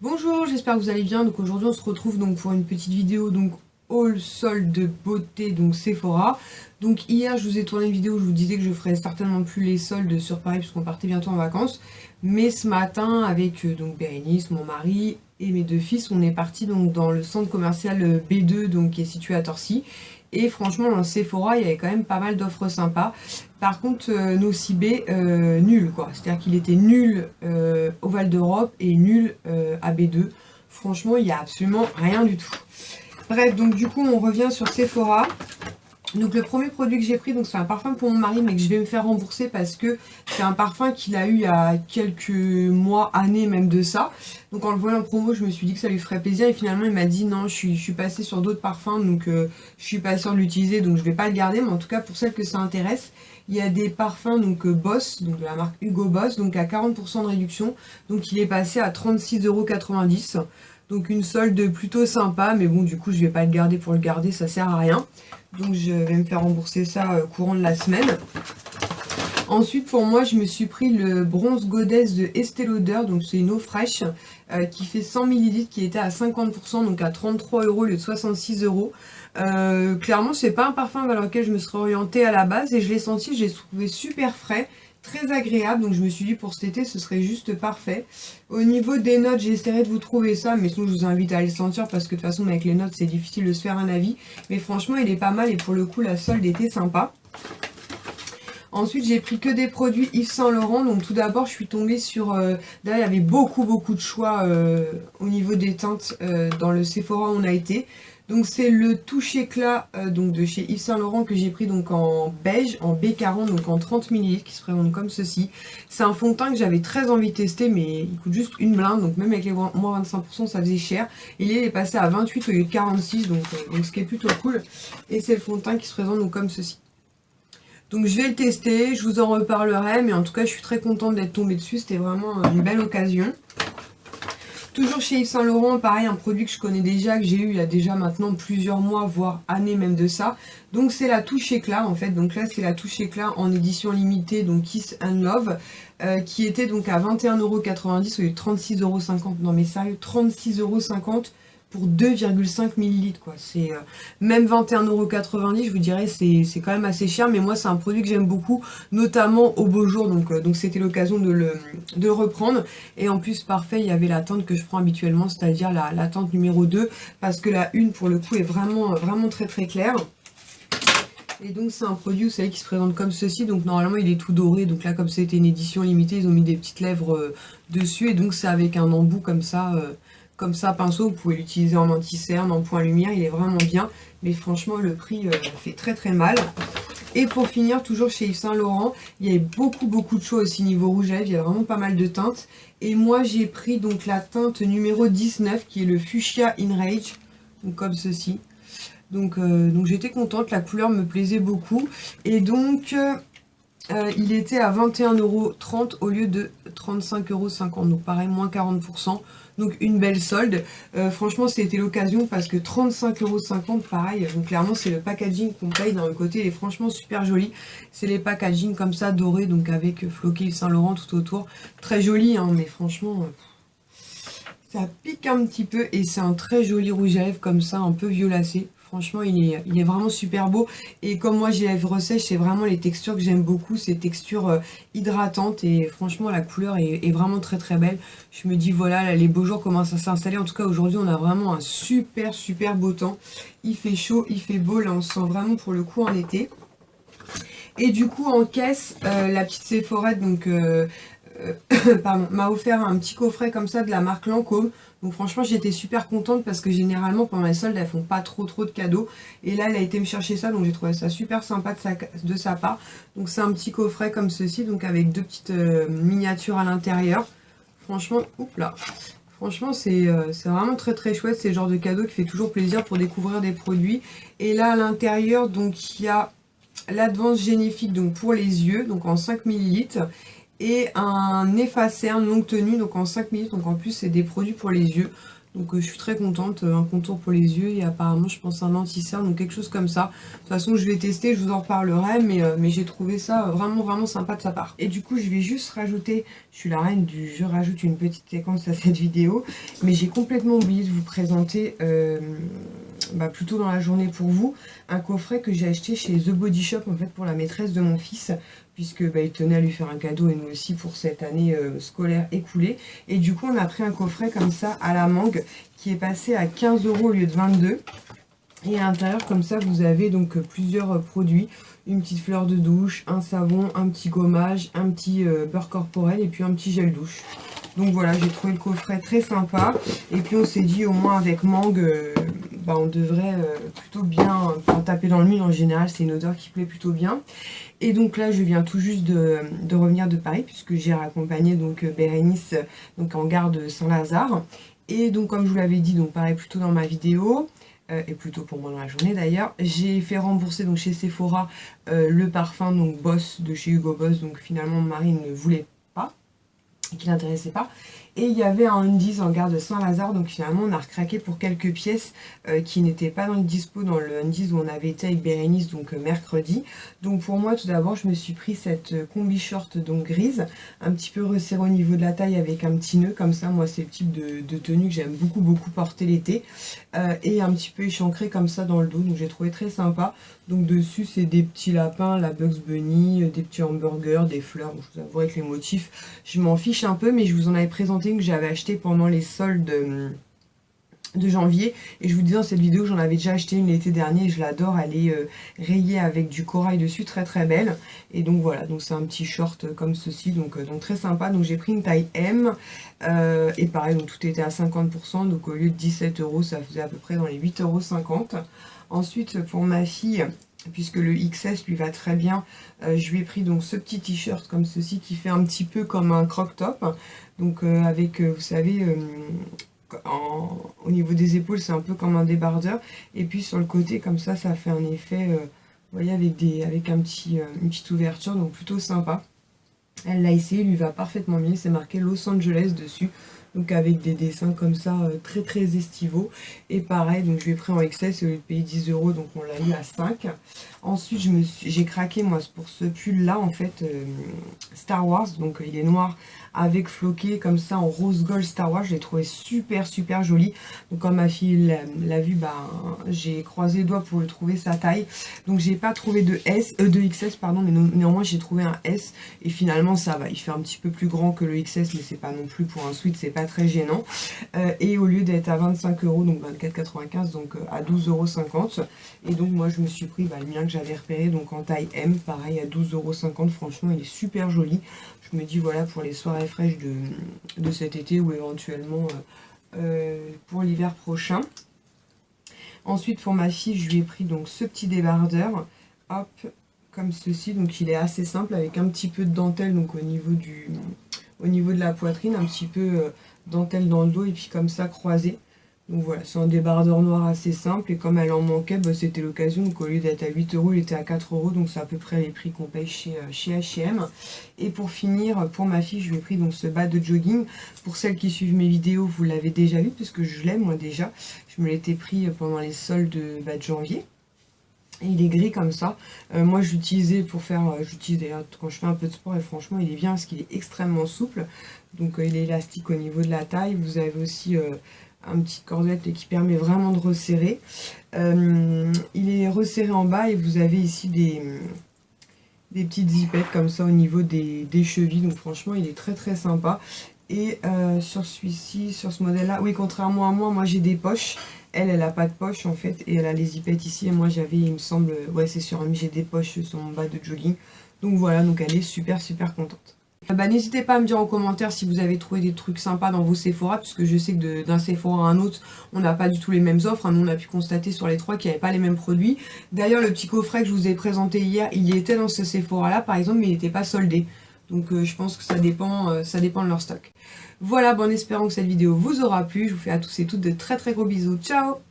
Bonjour, j'espère que vous allez bien. Donc aujourd'hui on se retrouve donc pour une petite vidéo donc haul solde de beauté donc Sephora. Donc hier je vous ai tourné une vidéo où je vous disais que je ferais certainement plus les soldes sur Paris puisqu'on partait bientôt en vacances. Mais ce matin avec donc Bérénice, mon mari et mes deux fils, on est parti donc dans le centre commercial B2 donc qui est situé à Torcy. Et franchement dans le Sephora il y avait quand même pas mal d'offres sympas. Par contre, nos CB, nul quoi. C'est-à-dire qu'il était nul au Val d'Europe et nul à B2. Franchement, il n'y a absolument rien du tout. Bref, donc du coup, on revient sur Sephora. Donc le premier produit que j'ai pris, donc c'est un parfum pour mon mari, mais que je vais me faire rembourser parce que c'est un parfum qu'il a eu il y a quelques mois, années même de ça. Donc en le voyant en promo, je me suis dit que ça lui ferait plaisir et finalement il m'a dit non, je suis passée sur d'autres parfums, donc je suis pas sûre de l'utiliser, donc je vais pas le garder. Mais en tout cas pour celles que ça intéresse, il y a des parfums donc Boss, donc de la marque Hugo Boss, donc à 40% de réduction. Donc il est passé à 36,90 €. Donc une solde plutôt sympa, mais bon du coup je vais pas le garder pour le garder, ça sert à rien. Donc je vais me faire rembourser ça courant de la semaine. Ensuite pour moi je me suis pris le bronze Goddess de Estée Lauder, donc c'est une eau fraîche qui fait 100 ml qui était à 50%, donc à 33 € au lieu de 66 €. Clairement c'est pas un parfum vers lequel je me serais orientée à la base et je l'ai senti, je l'ai trouvé super frais, très agréable, donc je me suis dit pour cet été ce serait juste parfait. Au niveau des notes j'essaierai de vous trouver ça, mais sinon je vous invite à aller le sentir parce que de toute façon avec les notes c'est difficile de se faire un avis, mais franchement il est pas mal et pour le coup la solde était sympa. Ensuite, j'ai pris que des produits Yves Saint Laurent. Donc tout d'abord, je suis tombée sur... Là, il y avait beaucoup de choix au niveau des teintes dans le Sephora où on a été. Donc c'est le touche éclat donc de chez Yves Saint Laurent que j'ai pris donc en beige, en B40, donc en 30 ml qui se présente comme ceci. C'est un fond de teint que j'avais très envie de tester, mais il coûte juste une blinde, donc même avec les moins 25% ça faisait cher. Et il est passé à 28 au lieu de 46, donc ce qui est plutôt cool. Et c'est le fond de teint qui se présente donc comme ceci. Donc je vais le tester, je vous en reparlerai, mais en tout cas je suis très contente d'être tombée dessus, c'était vraiment une belle occasion. Toujours chez Yves Saint Laurent, pareil, un produit que je connais déjà, que j'ai eu il y a déjà maintenant plusieurs mois, voire années même de ça. Donc c'est la touche éclat en fait, donc là c'est la touche éclat en édition limitée, donc Kiss and Love, qui était donc à 21,90 € au lieu de 36,50 €. Non mais sérieux, 36,50 € pour 2,5 ml quoi. C'est même 21,90 €, je vous dirais c'est quand même assez cher, mais moi c'est un produit que j'aime beaucoup, notamment au beau jour, donc c'était l'occasion de le reprendre. Et en plus parfait, il y avait la teinte que je prends habituellement, c'est-à-dire la teinte numéro 2, parce que la 1 pour le coup est vraiment très claire. Et donc c'est un produit, vous savez, qui se présente comme ceci, donc normalement il est tout doré, donc là comme c'était une édition limitée, ils ont mis des petites lèvres dessus, et donc c'est avec un embout comme ça pinceau, vous pouvez l'utiliser en anti-cerne, en point lumière, il est vraiment bien, mais franchement le prix fait très mal. Et pour finir, toujours chez Yves Saint Laurent, il y avait beaucoup de choix aussi niveau rouge à lèvres, il y a vraiment pas mal de teintes, et moi j'ai pris donc la teinte numéro 19 qui est le Fuchsia In Rage, donc comme ceci. Donc j'étais contente, la couleur me plaisait beaucoup. Et donc il était à 21,30 € au lieu de 35,50 €. Donc pareil, moins 40%. Donc une belle solde. Franchement c'était l'occasion parce que 35,50 € pareil. Donc clairement c'est le packaging qu'on paye dans le côté. Il est franchement super joli. C'est les packaging comme ça dorés, donc avec floqué Yves Saint Laurent tout autour. Très joli hein, mais franchement... ça pique un petit peu et c'est un très joli rouge à lèvres comme ça, un peu violacé. Franchement, il est vraiment super beau. Et comme moi j'ai les lèvres sèches, c'est vraiment les textures que j'aime beaucoup. Ces textures hydratantes et franchement la couleur est vraiment très belle. Je me dis voilà, là, les beaux jours commencent à s'installer. En tout cas aujourd'hui on a vraiment un super beau temps. Il fait chaud, il fait beau. Là on se sent vraiment pour le coup en été. Et du coup en caisse, la petite Sephora donc... pardon, m'a offert un petit coffret comme ça de la marque Lancôme. Donc franchement j'étais super contente parce que généralement pendant les soldes elles font pas trop de cadeaux. Et là elle a été me chercher ça, donc j'ai trouvé ça super sympa de sa part. Donc c'est un petit coffret comme ceci, donc avec deux petites miniatures à l'intérieur. Franchement, oups là. Franchement c'est vraiment très chouette, c'est le genre de cadeau qui fait toujours plaisir pour découvrir des produits. Et là à l'intérieur donc il y a l'Advance Génifique donc pour les yeux, donc en 5 ml. et un effacer longue tenue, donc en 5 minutes. Donc en plus c'est des produits pour les yeux. Donc je suis très contente, un contour pour les yeux et apparemment je pense un anti-cerne, donc quelque chose comme ça. De toute façon je vais tester, je vous en reparlerai, mais j'ai trouvé ça vraiment sympa de sa part. Et du coup je vais juste rajouter, je suis la reine du je rajoute une petite séquence à cette vidéo, mais j'ai complètement oublié de vous présenter, plutôt dans la journée pour vous, un coffret que j'ai acheté chez The Body Shop en fait pour la maîtresse de mon fils, puisque il tenait à lui faire un cadeau et nous aussi pour cette année scolaire écoulée. Et du coup on a pris un coffret comme ça à la mangue qui est passé à 15 € au lieu de 22. Et à l'intérieur comme ça vous avez donc plusieurs produits, une petite fleur de douche, un savon, un petit gommage, un petit beurre corporel et puis un petit gel douche. Donc voilà, j'ai trouvé le coffret très sympa. Et puis on s'est dit au moins avec mangue, on devrait plutôt bien taper dans le mille. En général c'est une odeur qui plaît plutôt bien. Et donc là je viens tout juste de revenir de Paris puisque j'ai raccompagné donc Bérénice donc en gare de Saint-Lazare. Et donc comme je vous l'avais dit, donc pareil plutôt dans ma vidéo, et plutôt pour moi dans la journée d'ailleurs, j'ai fait rembourser donc chez Sephora le parfum donc Boss de chez Hugo Boss. Donc finalement mon mari ne voulait pas, qui l'intéressait pas, et il y avait un Undies en gare de Saint-Lazare, donc finalement on a recraqué pour quelques pièces qui n'étaient pas dans le dispo dans le Undies où on avait été avec Bérénice donc mercredi. Donc pour moi tout d'abord je me suis pris cette combi short donc grise, un petit peu resserrée au niveau de la taille avec un petit nœud comme ça. Moi c'est le type de tenue que j'aime beaucoup porter l'été, et un petit peu échancré comme ça dans le dos, donc j'ai trouvé très sympa. Donc dessus c'est des petits lapins, la Bugs Bunny, des petits hamburgers, des fleurs. Bon, je vous avouerai que les motifs je m'en fiche un peu, mais je vous en avais présenté une que j'avais acheté pendant les soldes de janvier, et je vous disais dans cette vidéo que j'en avais déjà acheté une l'été dernier et je l'adore. Elle est rayée avec du corail dessus, très belle. Et donc voilà, donc c'est un petit short comme ceci, donc très sympa. Donc j'ai pris une taille M, et pareil donc tout était à 50%, donc au lieu de 17 €, ça faisait à peu près dans les 8,50 €. Ensuite pour ma fille, puisque le XS lui va très bien, je lui ai pris donc ce petit t-shirt comme ceci qui fait un petit peu comme un croc top, donc avec vous savez au niveau des épaules c'est un peu comme un débardeur, et puis sur le côté comme ça fait un effet vous voyez avec une petite ouverture, donc plutôt sympa. Elle l'a essayé, lui va parfaitement bien, c'est marqué Los Angeles dessus, donc avec des dessins comme ça très estivaux. Et pareil, donc je lui ai pris en XS et au lieu de payer 10 €, donc on l'a eu à 5. Ensuite j'ai craqué moi pour ce pull là en fait, Star Wars, donc il est noir avec floqué comme ça en rose gold Star Wars. Je l'ai trouvé super joli. Donc quand ma fille l'a vu, j'ai croisé les doigts pour lui trouver sa taille. Donc j'ai pas trouvé de XS pardon, mais néanmoins j'ai trouvé un S, et finalement ça va, il fait un petit peu plus grand que le XS, mais c'est pas non plus pour un sweat, c'est pas très gênant. Et au lieu d'être à 25 €, donc 24,95 €, donc à 12,50 €. Et donc moi je me suis pris le mien que j'avais repéré donc en taille M, pareil à 12,50 €. Franchement il est super joli. Je me dis voilà, pour les soirées fraîches de cet été, ou éventuellement pour l'hiver prochain. Ensuite pour ma fille je lui ai pris donc ce petit débardeur, hop, comme ceci. Donc il est assez simple avec un petit peu de dentelle donc au niveau de la poitrine, un petit peu dentelle dans le dos et puis comme ça croisé. Donc voilà, c'est un débardeur noir assez simple, et comme elle en manquait, c'était l'occasion. Donc au lieu d'être à 8 €, il était à 4 €, donc c'est à peu près les prix qu'on paye chez H&M. Et pour finir, pour ma fille, je lui ai pris donc ce bas de jogging. Pour celles qui suivent mes vidéos, vous l'avez déjà vu puisque je l'aime moi déjà. Je me l'étais pris pendant les soldes de janvier. Et il est gris comme ça. Moi je l'utilisais pour faire, j'utilise d'ailleurs quand je fais un peu de sport, et franchement il est bien parce qu'il est extrêmement souple. Donc il est élastique au niveau de la taille. Vous avez aussi un petit cordelette qui permet vraiment de resserrer. Il est resserré en bas et vous avez ici des petites zippettes comme ça au niveau des chevilles. Donc franchement il est très sympa. Et sur celui-ci, sur ce modèle là, oui, contrairement à moi j'ai des poches. Elle a pas de poche en fait, et elle a les zippettes ici, et moi j'avais, il me semble, ouais c'est sûr, j'ai des poches sur mon bas de jogging. Donc voilà, donc elle est super contente. N'hésitez pas à me dire en commentaire si vous avez trouvé des trucs sympas dans vos Sephora, puisque je sais que d'un Sephora à un autre, on n'a pas du tout les mêmes offres. Nous on a pu constater sur les trois qu'il n'y avait pas les mêmes produits. D'ailleurs le petit coffret que je vous ai présenté hier, il y était dans ce Sephora là par exemple, mais il n'était pas soldé. Donc je pense que ça dépend de leur stock. Voilà, en espérant que cette vidéo vous aura plu, je vous fais à tous et toutes de très gros bisous. Ciao!